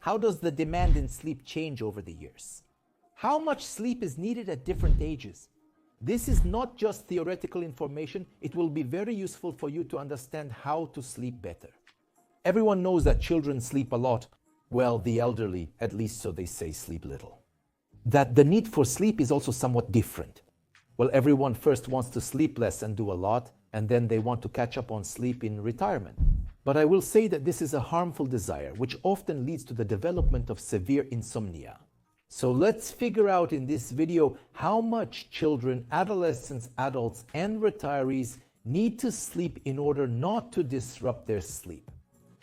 how does the demand in sleep change over the years? How much sleep is needed at different ages? This is not just theoretical information. It will be very useful for you to understand how to sleep better. Everyone knows that children sleep a lot. Well, the elderly, at least so they say, sleep little. That the need for sleep is also somewhat different. Well, everyone first wants to sleep less and do a lot, and then they want to catch up on sleep in retirement. But I will say that this is a harmful desire, which often leads to the development of severe insomnia. So let's figure out in this video how much children, adolescents, adults, and retirees need to sleep in order not to disrupt their sleep.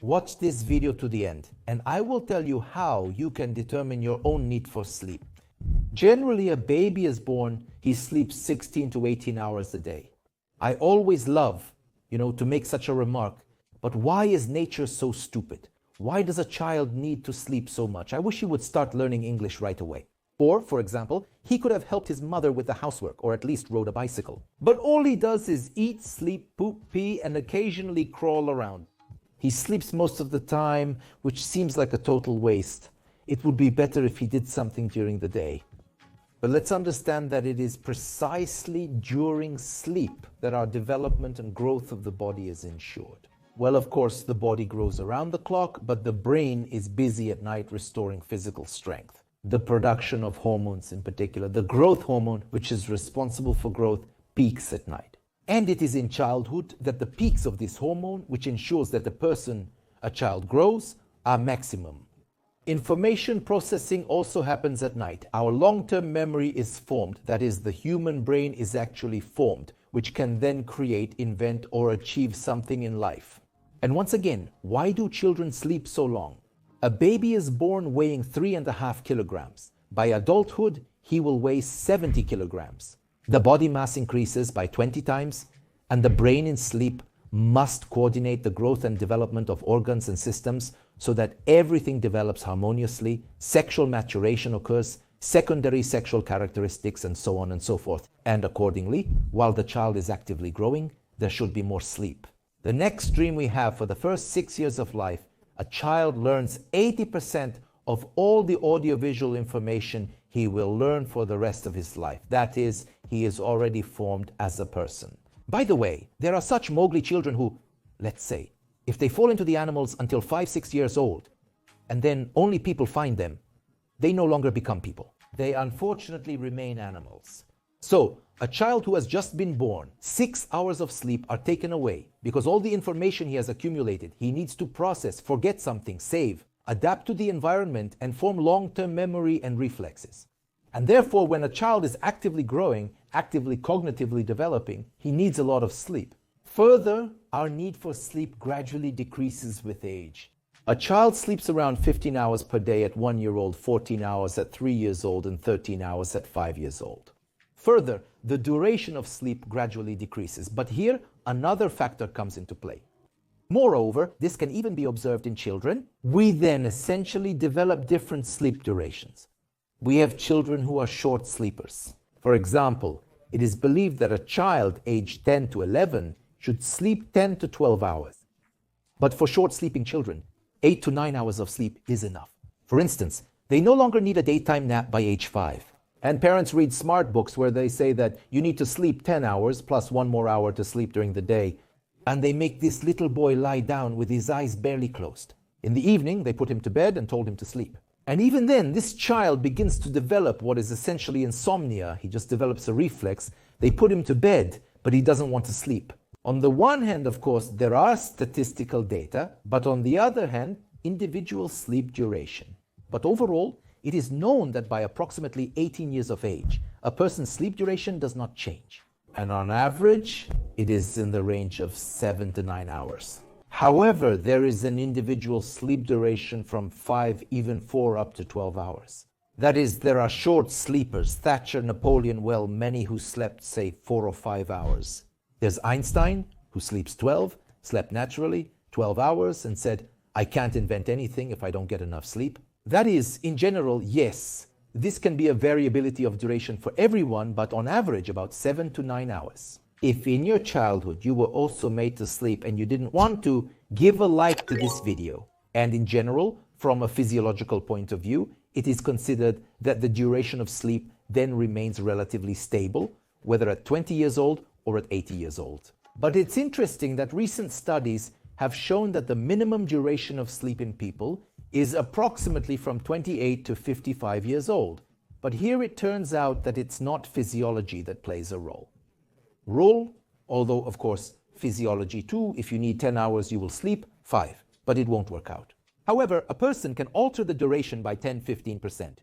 Watch this video to the end, and I will tell you how you can determine your own need for sleep. Generally, a baby is born, he sleeps 16 to 18 hours a day. I always love, to make such a remark, but why is nature so stupid? Why does a child need to sleep so much? I wish he would start learning English right away. Or, for example, he could have helped his mother with the housework or at least rode a bicycle. But all he does is eat, sleep, poop, pee, and occasionally crawl around. He sleeps most of the time, which seems like a total waste. It would be better if he did something during the day. But let's understand that it is precisely during sleep that our development and growth of the body is ensured. Well, of course, the body grows around the clock, but the brain is busy at night restoring physical strength. The production of hormones in particular, the growth hormone, which is responsible for growth, peaks at night. And it is in childhood that the peaks of this hormone, which ensures that a child grows, are maximum. Information processing also happens at night. Our long-term memory is formed, that is, the human brain is actually formed, which can then create, invent, or achieve something in life. And once again, why do children sleep so long? A baby is born weighing 3.5 kilograms. By adulthood, he will weigh 70 kilograms. The body mass increases by 20 times, and the brain in sleep must coordinate the growth and development of organs and systems so that everything develops harmoniously, sexual maturation occurs, secondary sexual characteristics, and so on and so forth. And accordingly, while the child is actively growing, there should be more sleep. The next dream we have for the first 6 years of life, a child learns 80% of all the audiovisual information he will learn for the rest of his life. That is, he is already formed as a person. By the way, there are such Mowgli children who, let's say, if they fall into the animals until 5-6 years old, and then only people find them, they no longer become people. They unfortunately remain animals. So, a child who has just been born, 6 hours of sleep are taken away because all the information he has accumulated, he needs to process, forget something, save, adapt to the environment, and form long-term memory and reflexes. And therefore, when a child is actively growing, actively cognitively developing, he needs a lot of sleep. Further, our need for sleep gradually decreases with age. A child sleeps around 15 hours per day at 1 year old, 14 hours at 3 years old, and 13 hours at 5 years old. Further, the duration of sleep gradually decreases, but here another factor comes into play. Moreover, this can even be observed in children. We then essentially develop different sleep durations. We have children who are short sleepers. For example, it is believed that a child aged 10 to 11 should sleep 10 to 12 hours. But for short sleeping children, 8 to 9 hours of sleep is enough. For instance, they no longer need a daytime nap by age 5. And parents read smart books where they say that you need to sleep 10 hours plus 1 more hour to sleep during the day. And they make this little boy lie down with his eyes barely closed. In the evening, they put him to bed and told him to sleep. And even then, this child begins to develop what is essentially insomnia. He just develops a reflex. They put him to bed, but he doesn't want to sleep. On the one hand, of course, there are statistical data, but on the other hand, individual sleep duration. But overall, it is known that by approximately 18 years of age, a person's sleep duration does not change. And on average, it is in the range of 7 to 9 hours. However, there is an individual sleep duration from 5, even 4, up to 12 hours. That is, there are short sleepers, Thatcher, Napoleon, well, many who slept, say, 4 or 5 hours. There's Einstein, who sleeps 12, slept naturally, 12 hours, and said, I can't invent anything if I don't get enough sleep. That is, in general, yes, this can be a variability of duration for everyone, but on average, about 7 to 9 hours. If in your childhood you were also made to sleep and you didn't want to, give a like to this video. And in general, from a physiological point of view, it is considered that the duration of sleep then remains relatively stable, whether at 20 years old or at 80 years old. But it's interesting that recent studies have shown that the minimum duration of sleep in people is approximately from 28 to 55 years old. But here it turns out that it's not physiology that plays a role, although of course physiology too, if you need 10 hours you will sleep 5, but it won't work out. However, a person can alter the duration by 10-15%.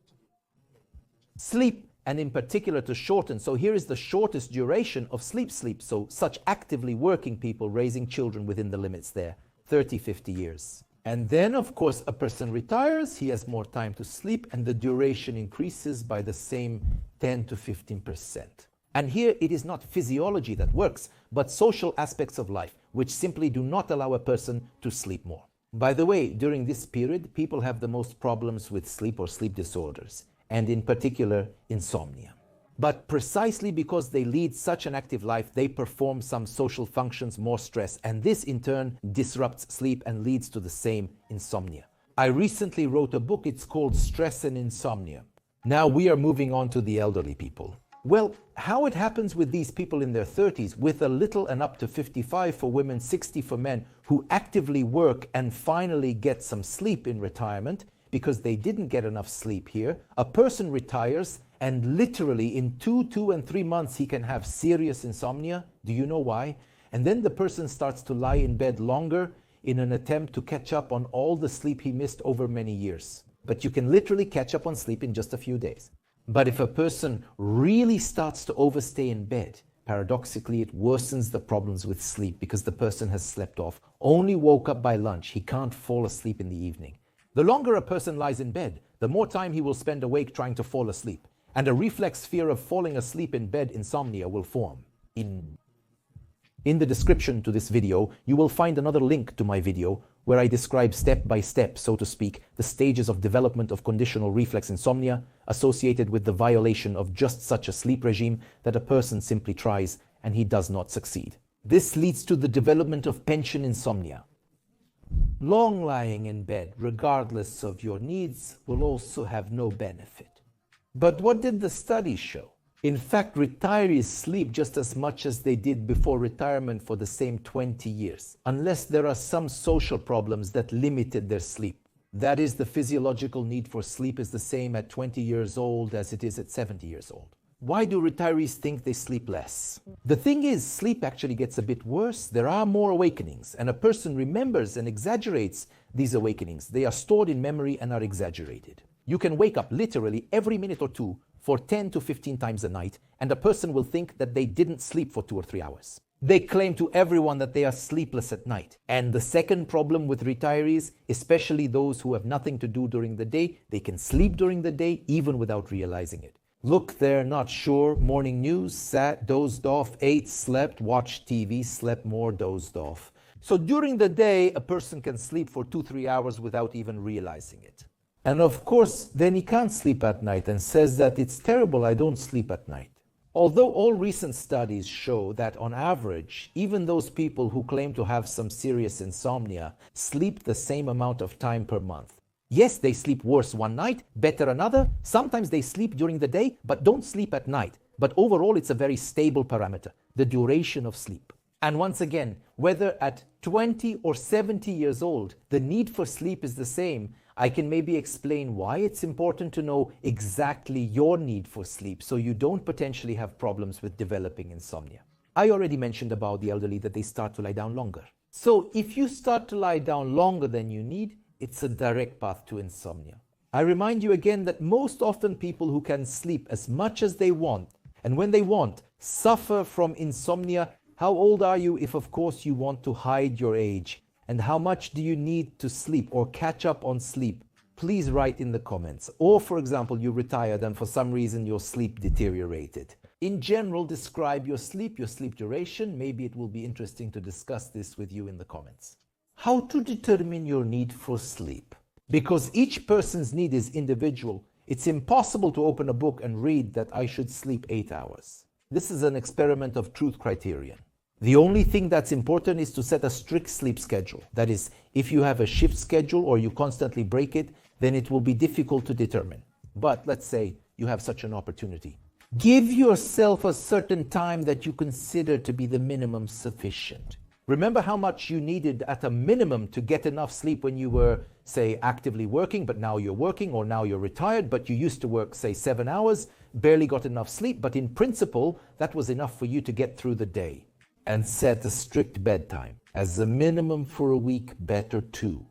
Sleep, and in particular to shorten, so here is the shortest duration of sleep, so such actively working people raising children within the limits there, 30-50 years. And then of course a person retires, he has more time to sleep, and the duration increases by the same 10-15%. And here it is not physiology that works, but social aspects of life, which simply do not allow a person to sleep more. By the way, during this period, people have the most problems with sleep or sleep disorders, and in particular, insomnia. But precisely because they lead such an active life, they perform some social functions, more stress, and this in turn disrupts sleep and leads to the same insomnia. I recently wrote a book, it's called Stress and Insomnia. Now we are moving on to the elderly people. Well, how it happens with these people in their 30s, with a little and up to 55 for women, 60 for men, who actively work and finally get some sleep in retirement, because they didn't get enough sleep here, a person retires and literally in 2 and 3 months he can have serious insomnia. Do you know why? And then the person starts to lie in bed longer in an attempt to catch up on all the sleep he missed over many years. But you can literally catch up on sleep in just a few days. But if a person really starts to overstay in bed, paradoxically it worsens the problems with sleep because the person has slept off, only woke up by lunch, he can't fall asleep in the evening. The longer a person lies in bed, the more time he will spend awake trying to fall asleep, and a reflex fear of falling asleep in bed insomnia will form. In the description to this video, you will find another link to my video where I describe step by step, so to speak, the stages of development of conditional reflex insomnia associated with the violation of just such a sleep regime that a person simply tries and he does not succeed. This leads to the development of pension insomnia. Long lying in bed, regardless of your needs, will also have no benefit. But what did the studies show? In fact, retirees sleep just as much as they did before retirement for the same 20 years, unless there are some social problems that limited their sleep. That is, the physiological need for sleep is the same at 20 years old as it is at 70 years old. Why do retirees think they sleep less? The thing is, sleep actually gets a bit worse. There are more awakenings, and a person remembers and exaggerates these awakenings. They are stored in memory and are exaggerated. You can wake up literally every minute or two for 10 to 15 times a night, and a person will think that they didn't sleep for 2 or 3 hours. They claim to everyone that they are sleepless at night. And the second problem with retirees, especially those who have nothing to do during the day, they can sleep during the day even without realizing it. Look, they're not sure. Morning news, sat, dozed off, ate, slept, watched TV, slept more, dozed off. So during the day, a person can sleep for 2-3 hours without even realizing it. And of course, then he can't sleep at night and says that it's terrible, I don't sleep at night. Although all recent studies show that on average, even those people who claim to have some serious insomnia sleep the same amount of time per month. Yes, they sleep worse one night, better another. Sometimes they sleep during the day, but don't sleep at night. But overall, it's a very stable parameter, the duration of sleep. And once again, whether at 20 or 70 years old, the need for sleep is the same. I can maybe explain why it's important to know exactly your need for sleep so you don't potentially have problems with developing insomnia. I already mentioned about the elderly that they start to lie down longer. So if you start to lie down longer than you need, it's a direct path to insomnia. I remind you again that most often people who can sleep as much as they want, and when they want, suffer from insomnia. How old are you if of course you want to hide your age? And how much do you need to sleep or catch up on sleep? Please write in the comments. Or for example, you retired and for some reason your sleep deteriorated. In general, describe your sleep duration. Maybe it will be interesting to discuss this with you in the comments. How to determine your need for sleep? Because each person's need is individual, it's impossible to open a book and read that I should sleep 8 hours. This is an experiment of truth criterion. The only thing that's important is to set a strict sleep schedule. That is, if you have a shift schedule or you constantly break it, then it will be difficult to determine. But let's say you have such an opportunity. Give yourself a certain time that you consider to be the minimum sufficient. Remember how much you needed at a minimum to get enough sleep when you were, say, actively working, but now you're working, or now you're retired, but you used to work, say, 7 hours, barely got enough sleep, but in principle, that was enough for you to get through the day. And set a strict bedtime. As a minimum for a week, better too.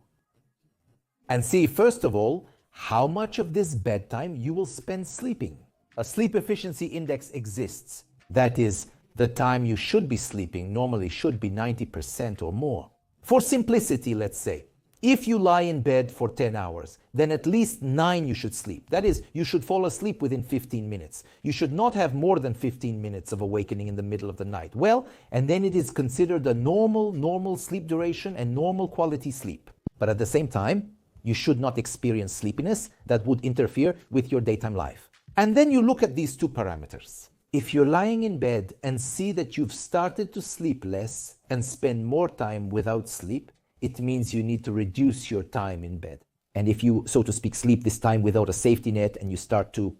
And see, first of all, how much of this bedtime you will spend sleeping. A sleep efficiency index exists. That is, the time you should be sleeping normally should be 90% or more. For simplicity, let's say, if you lie in bed for 10 hours, then at least 9 you should sleep. That is, you should fall asleep within 15 minutes. You should not have more than 15 minutes of awakening in the middle of the night. Well, and then it is considered a normal sleep duration and normal quality sleep. But at the same time, you should not experience sleepiness that would interfere with your daytime life. And then you look at these two parameters. If you're lying in bed and see that you've started to sleep less and spend more time without sleep, it means you need to reduce your time in bed. And if you, so to speak, sleep this time without a safety net and you start to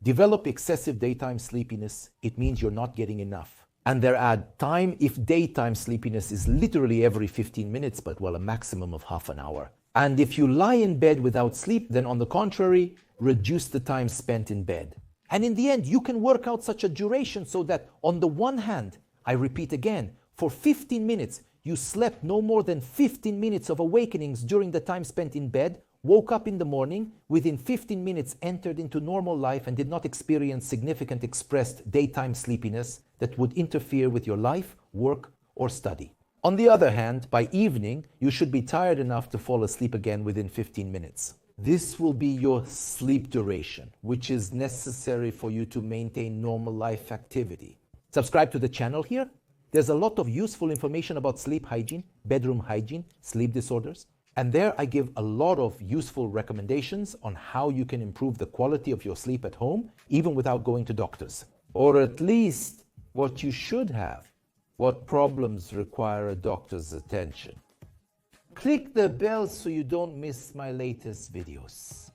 develop excessive daytime sleepiness, it means you're not getting enough. And there are times if daytime sleepiness is literally every 15 minutes, but well, a maximum of half an hour. And if you lie in bed without sleep, then on the contrary, reduce the time spent in bed. And in the end, you can work out such a duration so that on the one hand, I repeat again, for 15 minutes, you slept no more than 15 minutes of awakenings during the time spent in bed, woke up in the morning, within 15 minutes entered into normal life and did not experience significant expressed daytime sleepiness that would interfere with your life, work, or study. On the other hand, by evening, you should be tired enough to fall asleep again within 15 minutes. This will be your sleep duration, which is necessary for you to maintain normal life activity. Subscribe to the channel here. There's a lot of useful information about sleep hygiene, bedroom hygiene, sleep disorders. And there I give a lot of useful recommendations on how you can improve the quality of your sleep at home, even without going to doctors. Or at least what you should have. What problems require a doctor's attention. Click the bell so you don't miss my latest videos.